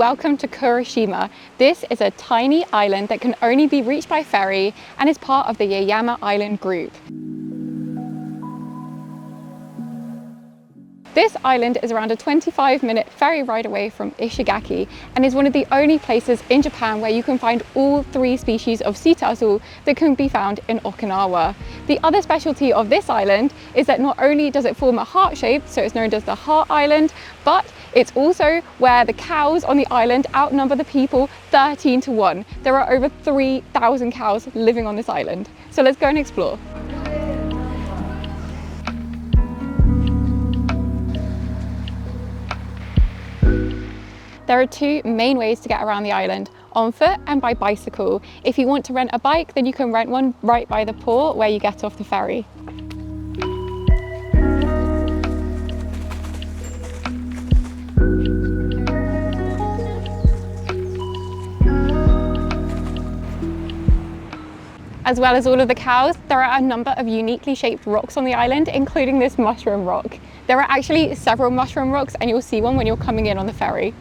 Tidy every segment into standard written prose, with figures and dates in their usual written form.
welcome to Kurishima. This is a tiny island that can only be reached by ferry and is part of the Yaeyama island group. This island is around a 25-minute ferry ride away from Ishigaki and is one of the only places in Japan where you can find all 3 species of sea turtle that can be found in Okinawa. The other specialty of this island is that not only does it form a heart shape, so it's known as the Heart Island, but it's also where the cows on the island outnumber the people 13 to 1. There are over 3,000 cows living on this island. So let's go and explore. There are 2 main ways to get around the island, on foot and by bicycle. If you want to rent a bike, then you can rent one right by the port where you get off the ferry. As well as all of the cows, there are a number of uniquely shaped rocks on the island, including this mushroom rock. There are actually several mushroom rocks and you'll see one when you're coming in on the ferry.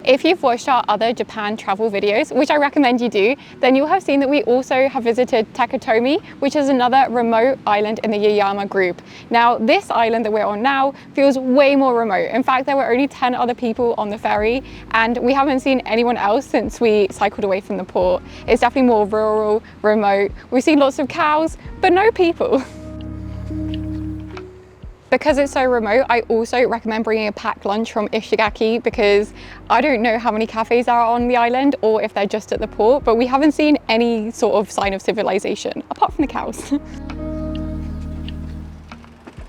If you've watched our other Japan travel videos, which I recommend you do, then you'll have seen that we also have visited Takatomi, which is another remote island in the Yaeyama group. Now, this island that we're on now feels way more remote. In fact, there were only 10 other people on the ferry, and we haven't seen anyone else since we cycled away from the port. It's definitely more rural, remote. We've seen lots of cows, but no people. Because it's so remote, I also recommend bringing a packed lunch from Ishigaki because I don't know how many cafes are on the island or if they're just at the port, but we haven't seen any sort of sign of civilization, apart from the cows.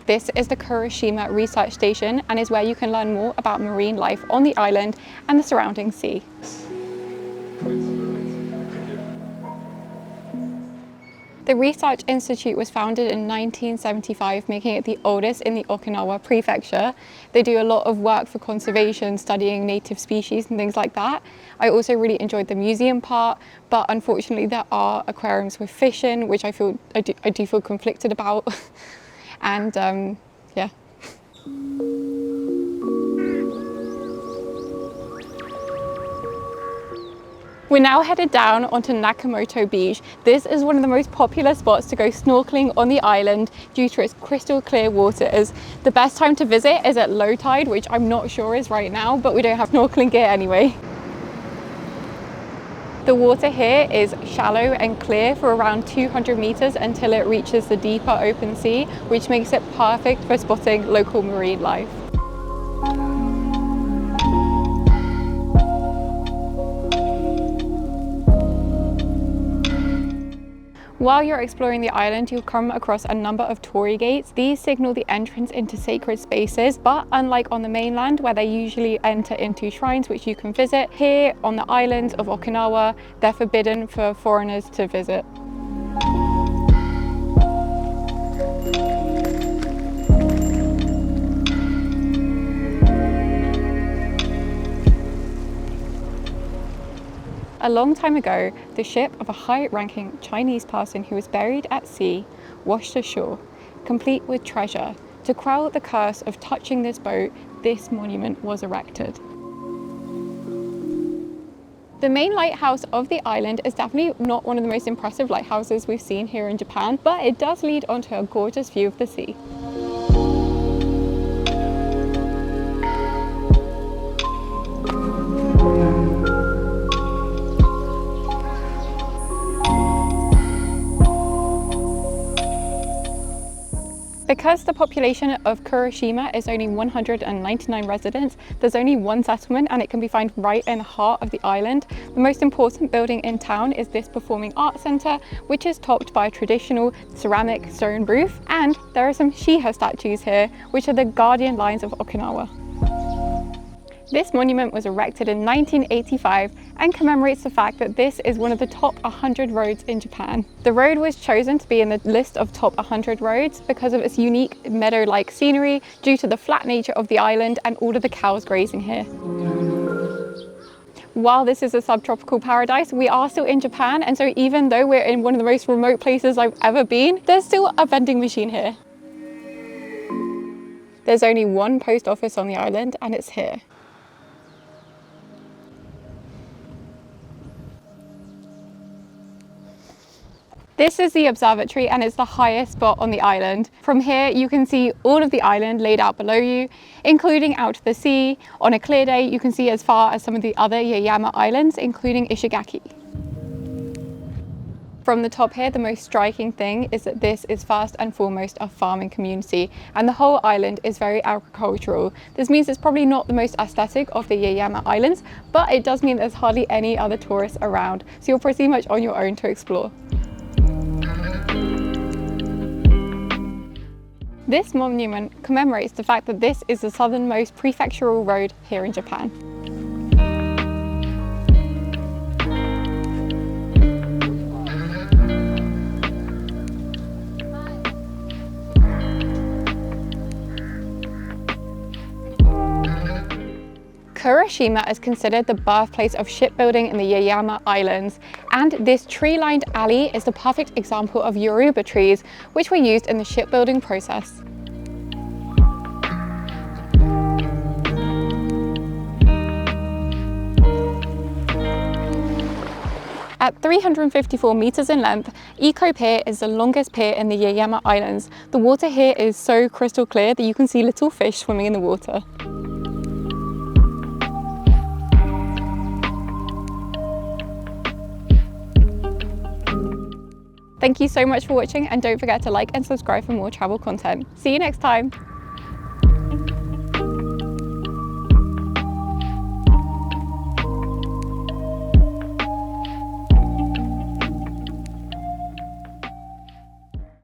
This is the Kuroshima research station and is where you can learn more about marine life on the island and the surrounding sea. The Research Institute was founded in 1975, making it the oldest in the Okinawa prefecture. They do a lot of work for conservation, studying native species and things like that. I also really enjoyed the museum part, but unfortunately there are aquariums with fish in, which I do feel conflicted about. And yeah. We're now headed down onto Nakamoto Beach. This is one of the most popular spots to go snorkeling on the island due to its crystal clear waters. The best time to visit is at low tide, which I'm not sure is right now, but we don't have snorkeling gear anyway. The water here is shallow and clear for around 200 meters until it reaches the deeper open sea, which makes it perfect for spotting local marine life. While you're exploring the island, you'll come across a number of torii gates. These signal the entrance into sacred spaces, but unlike on the mainland where they usually enter into shrines which you can visit, here on the island of Okinawa, they're forbidden for foreigners to visit. A long time ago, the ship of a high-ranking Chinese person who was buried at sea washed ashore, complete with treasure. To quell the curse of touching this boat, this monument was erected. The main lighthouse of the island is definitely not one of the most impressive lighthouses we've seen here in Japan, but it does lead onto a gorgeous view of the sea. Because the population of Kurishima is only 199 residents, there's only one settlement and it can be found right in the heart of the island. The most important building in town is this performing arts centre, which is topped by a traditional ceramic stone roof, and there are some Shiha statues here, which are the guardian lions of Okinawa. This monument was erected in 1985 and commemorates the fact that this is one of the top 100 roads in Japan. The road was chosen to be in the list of top 100 roads because of its unique meadow-like scenery due to the flat nature of the island and all of the cows grazing here. while this is a subtropical paradise, we are still in Japan, and so even though we're in one of the most remote places I've ever been, there's still a vending machine here. There's only one post office on the island, and it's here. This is the observatory, and it's the highest spot on the island. From here, you can see all of the island laid out below you, including out to the sea. On a clear day, you can see as far as some of the other Yaeyama islands, including Ishigaki. From the top here, the most striking thing is that this is first and foremost a farming community, and the whole island is very agricultural. This means it's probably not the most aesthetic of the Yaeyama Islands, but it does mean there's hardly any other tourists around, so you're pretty much on your own to explore. This monument commemorates the fact that this is the southernmost prefectural road here in Japan. Kuroshima is considered the birthplace of shipbuilding in the Yaeyama Islands, and this tree-lined alley is the perfect example of Yoruba trees, which were used in the shipbuilding process. At 354 meters in length, Eco Pier is the longest pier in the Yaeyama Islands. The water here is so crystal clear that you can see little fish swimming in the water. Thank you so much for watching, and don't forget to like and subscribe for more travel content. See you next time!